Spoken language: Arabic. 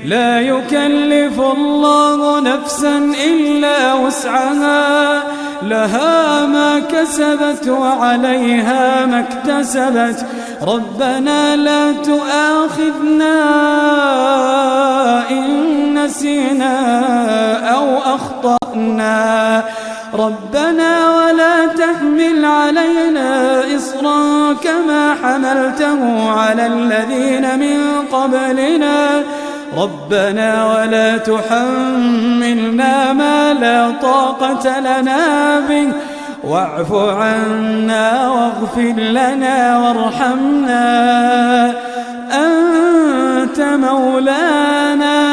لا يكلف الله نفسا إلا وسعها، لها ما كسبت وعليها ما اكتسبت. ربنا لا تؤاخذنا إن نسينا أو أخطأنا، ربنا ولا تحمل علينا إصرا كما حملته على الذين من قبلنا، ربنا ولا تحملنا ما لا طاقة لنا به، واعف عنا واغفر لنا وارحمنا، أنت مولانا